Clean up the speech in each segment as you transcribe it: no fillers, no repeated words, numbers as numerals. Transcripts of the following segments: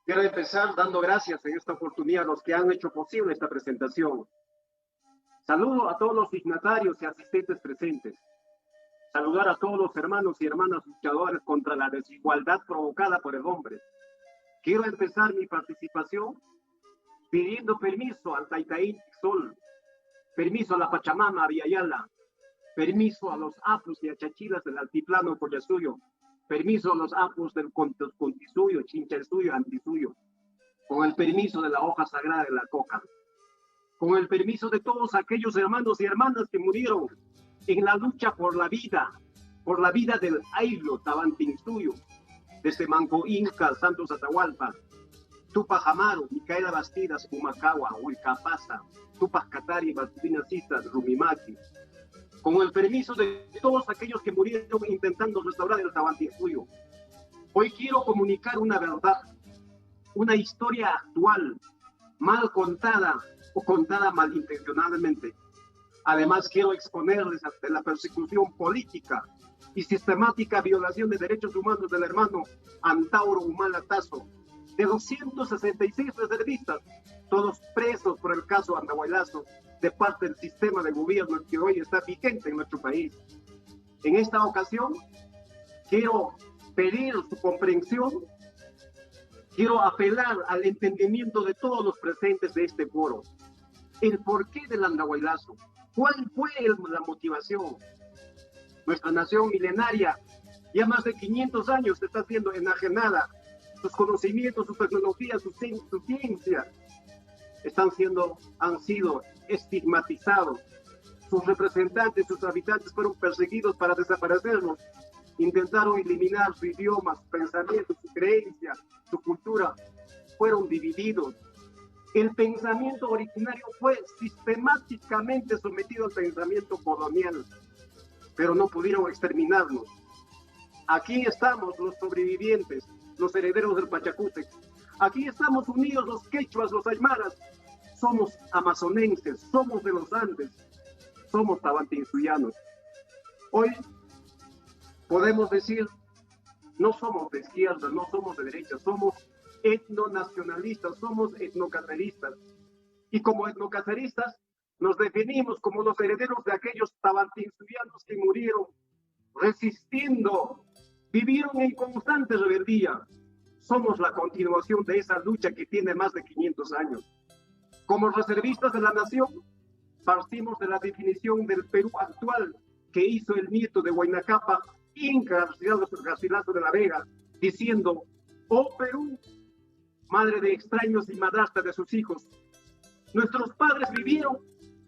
Quiero empezar dando gracias en esta oportunidad a los que han hecho posible esta presentación. Saludo a todos los dignatarios y asistentes presentes. Saludar a todos los hermanos y hermanas luchadores contra la desigualdad provocada por el hombre. Quiero empezar mi participación pidiendo permiso al Taitaín Sol, permiso a la Pachamama Viayala, permiso a los apus y achachilas del altiplano Collasuyo, permiso a los apus del Contisuyo, Chinchalsuyo, Antisuyo, con el permiso de la hoja sagrada de la coca, con el permiso de todos aquellos hermanos y hermanas que murieron en la lucha por la vida del Ailo Tabantinsuyo, desde Manco Inca, Santos Atahualpa, Tupac Amaru, Micaela Bastidas, Humacagua, Huilcapasa, Tupac Katari, Bastidas Cistas, Rumimaki, con el permiso de todos aquellos que murieron intentando restaurar el Tabantinsuyo. Hoy quiero comunicar una verdad, una historia actual, mal contada o contada malintencionadamente. Además, quiero exponerles ante la persecución política y sistemática violación de derechos humanos del hermano Antauro Humala Tazo, de 266 reservistas, todos presos por el caso Andahuaylazo, de parte del sistema de gobierno que hoy está vigente en nuestro país. En esta ocasión, quiero pedir su comprensión, quiero apelar al entendimiento de todos los presentes de este foro. El porqué del Andahuaylazo, ¿cuál fue la motivación? Nuestra nación milenaria, ya más de 500 años, está siendo enajenada. Sus conocimientos, su tecnología, su ciencia han sido estigmatizados. Sus representantes, sus habitantes fueron perseguidos para desaparecerlos. Intentaron eliminar su idioma, su pensamiento, su creencia, su cultura. Fueron divididos. El pensamiento originario fue sistemáticamente sometido al pensamiento colonial, pero no pudieron exterminarnos. Aquí estamos los sobrevivientes, los herederos del Pachacútec. Aquí estamos unidos los quechuas, los aymaras. Somos amazonenses, somos de los Andes, somos tabantinsuyanos. Hoy podemos decir, no somos de izquierda, no somos de derecha, somos etnonacionalistas, somos etnocaceristas. Y como etnocaceristas nos definimos como los herederos de aquellos tabantinsuyanos que murieron resistiendo, vivieron en constante rebeldía. Somos la continuación de esa lucha que tiene más de 500 años. Como reservistas de la nación, partimos de la definición del Perú actual que hizo el nieto de Huayna Cápac, Inca Garcilaso de la Vega, diciendo: oh Perú, madre de extraños y madrastra de sus hijos. Nuestros padres vivieron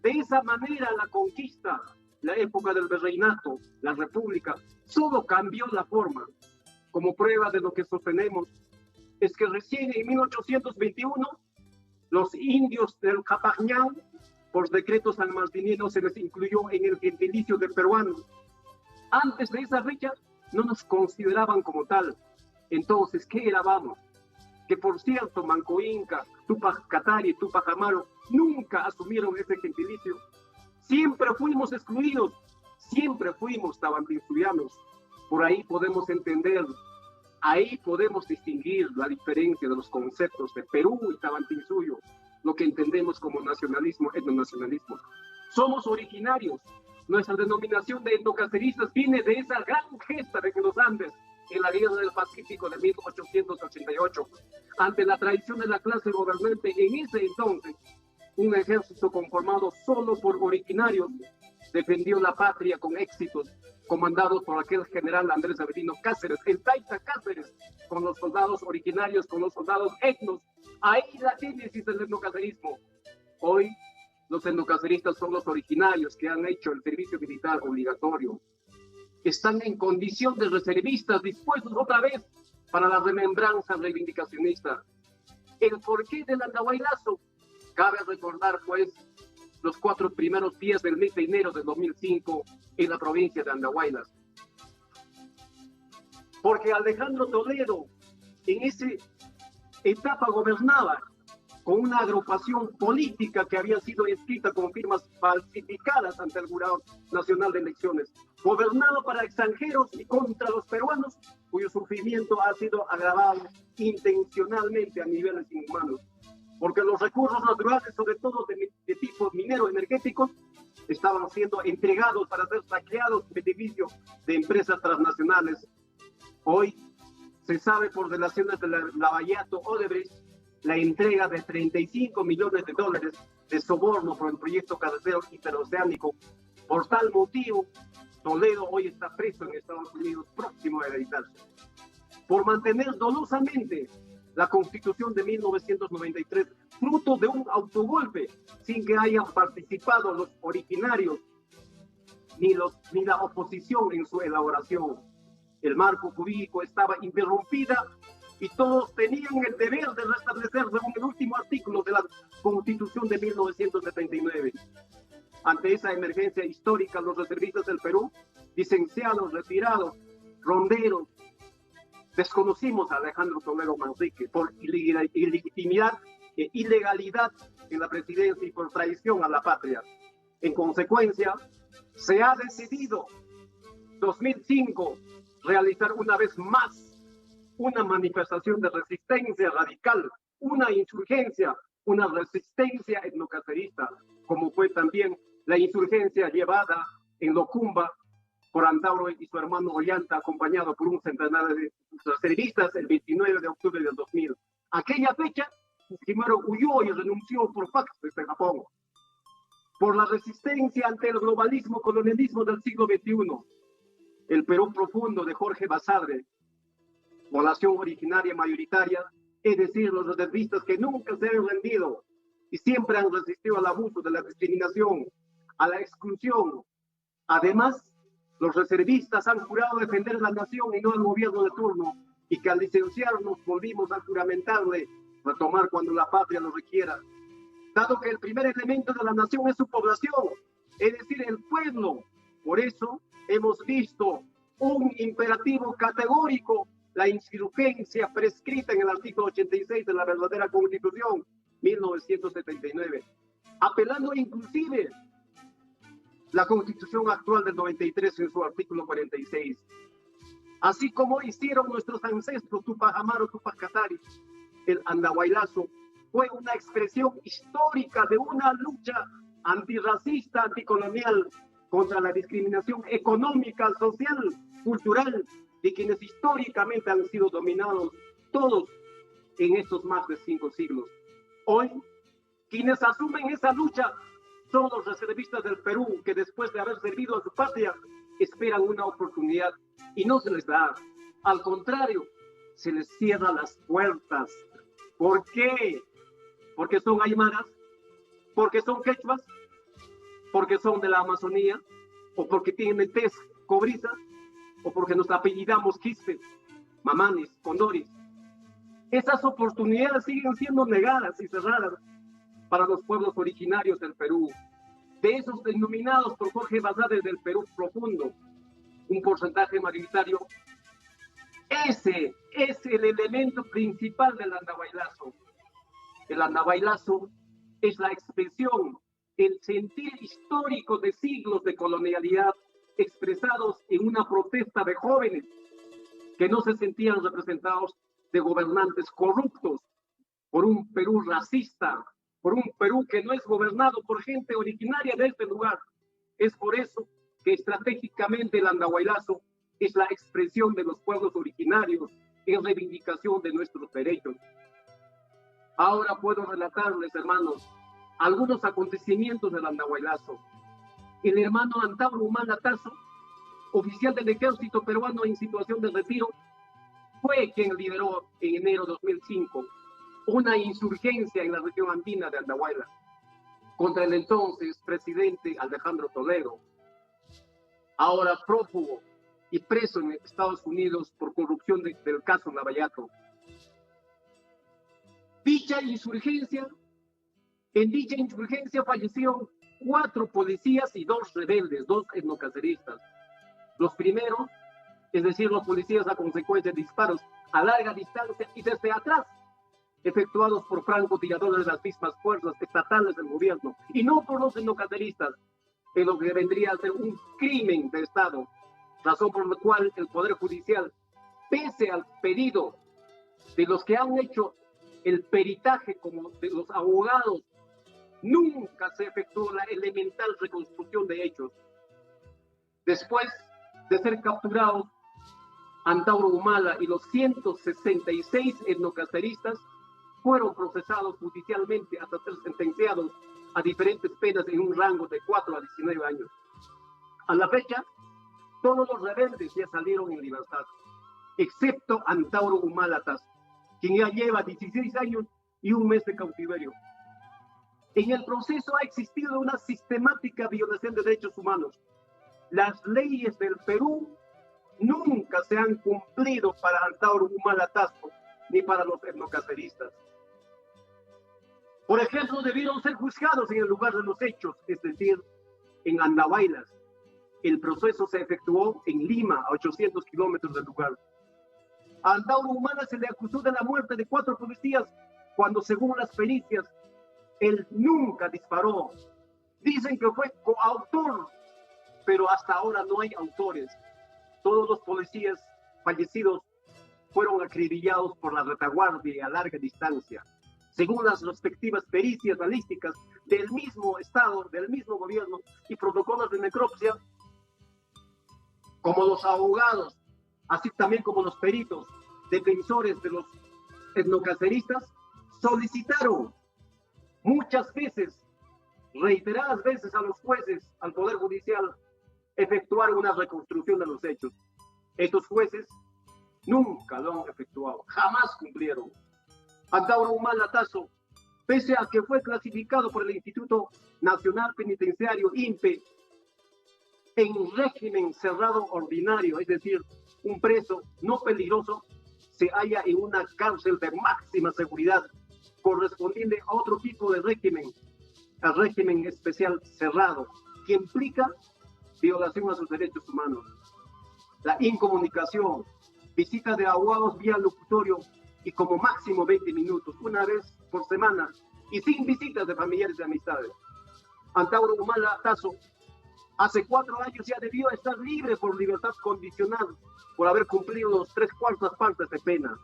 de esa manera la conquista, la época del virreinato, la república. Solo cambió la forma. Como prueba de lo que sostenemos es que recién en 1821 los indios del Capañán, por decreto sanmartiniano, se les incluyó en el gentilicio de peruano. Antes de esa fecha no nos consideraban como tal. Entonces, ¿qué éramos? Que por cierto, Manco Inca, Tupac Katari, Tupac Amaru nunca asumieron ese gentilicio. Siempre fuimos excluidos, siempre fuimos tabantinsuyanos. Por ahí podemos entender, ahí podemos distinguir la diferencia de los conceptos de Perú y Tabantinsuyo, lo que entendemos como nacionalismo, etnonacionalismo. Somos originarios. Nuestra denominación de etnocaceristas viene de esa gran gesta de los Andes en la Guerra del Pacífico de 1888. Ante la traición de la clase gobernante en ese entonces, un ejército conformado solo por originarios defendió la patria con éxitos, comandados por aquel general Andrés Avelino Cáceres, el Taita Cáceres, con los soldados originarios, con los soldados etnos. Ahí la génesis del etnocacerismo. Hoy, los etnocaceristas son los originarios que han hecho el servicio militar obligatorio. Están en condición de reservistas, dispuestos otra vez para la remembranza reivindicacionista. El porqué del Andahuaylazo. Cabe recordar, pues, los 4 primeros días del mes de enero de 2005 en la provincia de Andahuaylas. Porque Alejandro Toledo en esa etapa gobernaba con una agrupación política que había sido inscrita con firmas falsificadas ante el Jurado Nacional de Elecciones, gobernado para extranjeros y contra los peruanos, cuyo sufrimiento ha sido agravado intencionalmente a niveles inhumanos, porque los recursos naturales, sobre todo de tipo minero energético, estaban siendo entregados para ser saqueados en beneficio de empresas transnacionales. Hoy se sabe por relaciones de Lavallato Odebrecht la entrega de 35 millones de dólares de soborno por el proyecto carretero interoceánico. Por tal motivo, Toledo hoy está preso en Estados Unidos, próximo a extraditarse, por mantener dolosamente la Constitución de 1993, fruto de un autogolpe, sin que hayan participado los originarios ni la oposición en su elaboración. El marco jurídico estaba interrumpida y todos tenían el deber de restablecer según el último artículo de la Constitución de 1979. Ante esa emergencia histórica, los reservistas del Perú, licenciados, retirados, ronderos, desconocimos a Alejandro Toledo Manrique por ilegitimidad e ilegalidad en la presidencia y por traición a la patria. En consecuencia, se ha decidido 2005 realizar una vez más una manifestación de resistencia radical, una insurgencia, una resistencia etnocacerista, como fue también la insurgencia llevada en Locumba por Antauro y su hermano Ollanta, acompañado por un centenar de reservistas el 29 de octubre del 2000. Aquella fecha, Fujimori huyó y renunció por fax desde Japón. Por la resistencia ante el globalismo colonialismo del siglo XXI, el Perú profundo de Jorge Basadre, población originaria mayoritaria, es decir, los reservistas que nunca se han rendido y siempre han resistido al abuso, de la discriminación, a la exclusión. Además, los reservistas han jurado defender la nación y no al gobierno de turno, y que al licenciarnos volvimos a juramentarle retomar cuando la patria lo requiera. Dado que el primer elemento de la nación es su población, es decir, el pueblo. Por eso hemos visto un imperativo categórico, la insurgencia prescrita en el artículo 86 de la verdadera Constitución 1979, apelando inclusive la Constitución actual del 93 en su artículo 46. Así como hicieron nuestros ancestros Tupac Amaru, Tupac Katari, el Andahuaylazo fue una expresión histórica de una lucha antirracista, anticolonial, contra la discriminación económica, social, cultural, de quienes históricamente han sido dominados todos en estos más de 5 siglos. Hoy, quienes asumen esa lucha son los reservistas del Perú, que después de haber servido a su patria, esperan una oportunidad y no se les da. Al contrario, se les cierran las puertas. ¿Por qué? Porque son aymaras, porque son quechuas, porque son de la Amazonía, o porque tienen tez cobriza, o porque nos apellidamos Quispe, Mamanes, Condoris. Esas oportunidades siguen siendo negadas y cerradas para los pueblos originarios del Perú, de esos denominados por Jorge Basadre del Perú profundo, un porcentaje mayoritario. Ese es el elemento principal del Andahuaylazo. El Andahuaylazo es la expresión, el sentir histórico de siglos de colonialidad expresados en una protesta de jóvenes que no se sentían representados de gobernantes corruptos, por un Perú racista, por un Perú que no es gobernado por gente originaria de este lugar. Es por eso que estratégicamente el Andahuaylazo es la expresión de los pueblos originarios en reivindicación de nuestros derechos. Ahora puedo relatarles, hermanos, algunos acontecimientos del Andahuaylazo. El hermano Antauro Humala Tazo, oficial del ejército peruano en situación de retiro, fue quien lideró en enero de 2005 una insurgencia en la región andina de Andahuayla contra el entonces presidente Alejandro Toledo, ahora prófugo y preso en Estados Unidos por corrupción del caso Lavallato. En dicha insurgencia fallecieron 4 policías y 2 rebeldes, 2 etnocaceristas. Los primeros, es decir, los policías a consecuencia de disparos a larga distancia y desde atrás, efectuados por francotiradores de las mismas fuerzas estatales del gobierno y no por los etnocaceristas, en lo que vendría a ser un crimen de Estado, razón por la cual el Poder Judicial, pese al pedido de los que han hecho el peritaje como de los abogados, nunca se efectuó la elemental reconstrucción de hechos. Después de ser capturados, Antauro Humala y los 166 etnocaceristas fueron procesados judicialmente hasta ser sentenciados a diferentes penas en un rango de 4 a 19 años. A la fecha, todos los rebeldes ya salieron en libertad, excepto Antauro Humala Tazo, quien ya lleva 16 años y un mes de cautiverio. En el proceso ha existido una sistemática violación de derechos humanos. Las leyes del Perú nunca se han cumplido para Antauro Humala Tazo ni para los etnocaceristas. Por ejemplo, debieron ser juzgados en el lugar de los hechos, es decir, en Andahuaylas. El proceso se efectuó en Lima, a 800 kilómetros del lugar. A Antauro Humala se le acusó de la muerte de 4 policías, cuando según las pericias, él nunca disparó. Dicen que fue coautor, pero hasta ahora no hay autores. Todos los policías fallecidos fueron acribillados por la retaguardia a larga distancia. Según las respectivas pericias balísticas del mismo Estado, del mismo gobierno y protocolos de necropsia, como los abogados, así también como los peritos, defensores de los etnocaceristas, solicitaron muchas veces, reiteradas veces a los jueces, al Poder Judicial, efectuar una reconstrucción de los hechos. Estos jueces nunca lo han efectuado, jamás cumplieron. Antauro Humala Tazo, pese a que fue clasificado por el Instituto Nacional Penitenciario, INPE, en régimen cerrado ordinario, es decir, un preso no peligroso, se halla en una cárcel de máxima seguridad, correspondiente a otro tipo de régimen, al régimen especial cerrado, que implica violación a sus derechos humanos. La incomunicación, visita de abogados vía locutorio y como máximo 20 minutos, una vez por semana, y sin visitas de familiares y amistades. Antauro Humala Tazo, hace 4 años ya debió estar libre por libertad condicional, por haber cumplido los 3/4 partes de pena,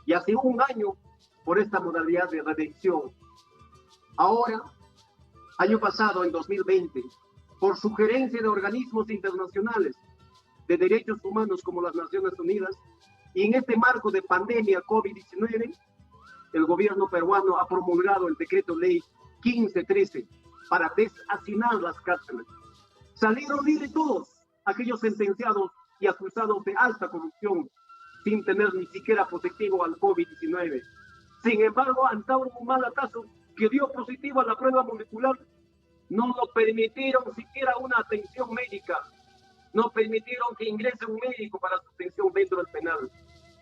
y hace 1 año por esta modalidad de redención. Ahora, año pasado, en 2020, por sugerencia de organismos internacionales de derechos humanos como las Naciones Unidas, y en este marco de pandemia COVID-19, el gobierno peruano ha promulgado el decreto ley 1513 para deshacinar las cárceles. Salieron libres todos aquellos sentenciados y acusados de alta corrupción, sin tener ni siquiera positivo al COVID-19. Sin embargo, Antauro Humala Tazo, que dio positivo a la prueba molecular, no lo permitieron siquiera una atención médica. No permitieron que ingrese un médico para su atención dentro del penal.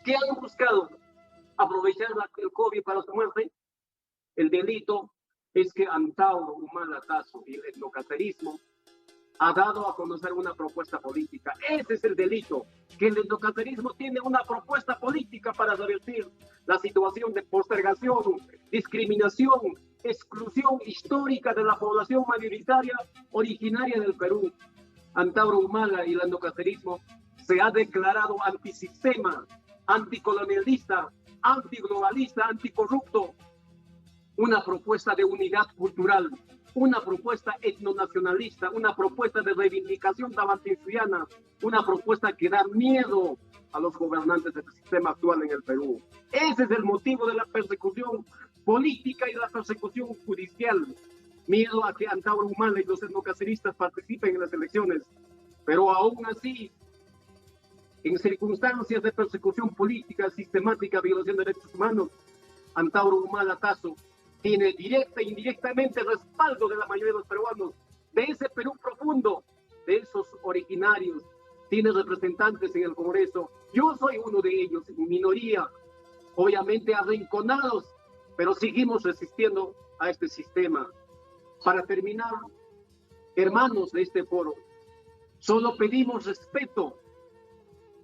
¿Qué han buscado? ¿Aprovechar el COVID para su muerte? El delito es que Antauro Humala Tazo y el etnocacerismo ha dado a conocer una propuesta política. Ese es el delito, que el etnocacerismo tiene una propuesta política para revertir la situación de postergación, discriminación, exclusión histórica de la población mayoritaria originaria del Perú. Antauro Humala y el etnocacerismo se ha declarado antisistema, anticolonialista, antiglobalista, anticorrupto. Una propuesta de unidad cultural, una propuesta etnonacionalista, una propuesta de reivindicación tabantinsuiana, una propuesta que da miedo a los gobernantes del sistema actual en el Perú. Ese es el motivo de la persecución política y la persecución judicial. Miedo a que Antauro Humala y los etnocaceristas participen en las elecciones. Pero aún así, en circunstancias de persecución política, sistemática, violación de derechos humanos, Antauro Humala Tazo tiene directa e indirectamente el respaldo de la mayoría de los peruanos, de ese Perú profundo, de esos originarios. Tiene representantes en el Congreso. Yo soy uno de ellos, en minoría, obviamente arrinconados, pero seguimos resistiendo a este sistema. Para terminar, hermanos de este foro, solo pedimos respeto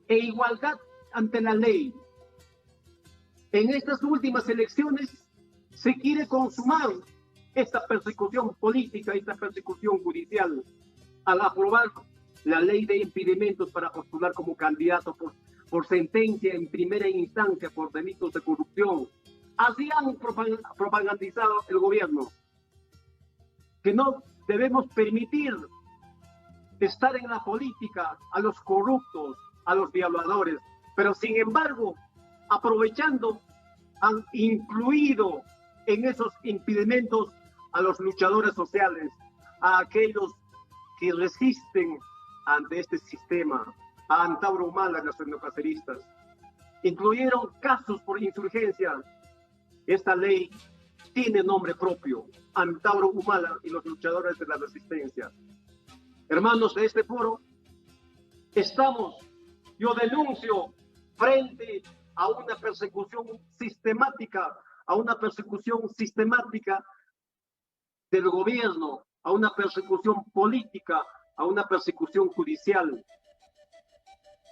e igualdad ante la ley. En estas últimas elecciones se quiere consumar esta persecución política, esta persecución judicial, al aprobar la ley de impedimentos para postular como candidato por sentencia en primera instancia por delitos de corrupción. Así han propagandizado el gobierno, que no debemos permitir estar en la política a los corruptos, a los violadores, pero sin embargo, aprovechando, han incluido en esos impedimentos a los luchadores sociales, a aquellos que resisten ante este sistema, a Antauro Humala, los etnocaceristas. Incluyeron casos por insurgencia. Esta ley tiene nombre propio, Antauro Humala y los luchadores de la resistencia. Hermanos de este foro, yo denuncio frente a una persecución sistemática, del gobierno, a una persecución política, a una persecución judicial.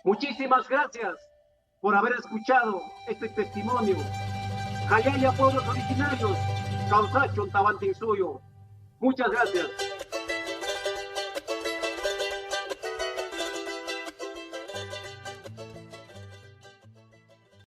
Muchísimas gracias por haber escuchado este testimonio. Jayaya, pueblos originarios, Causacho, Tabantinsuyo. Muchas gracias.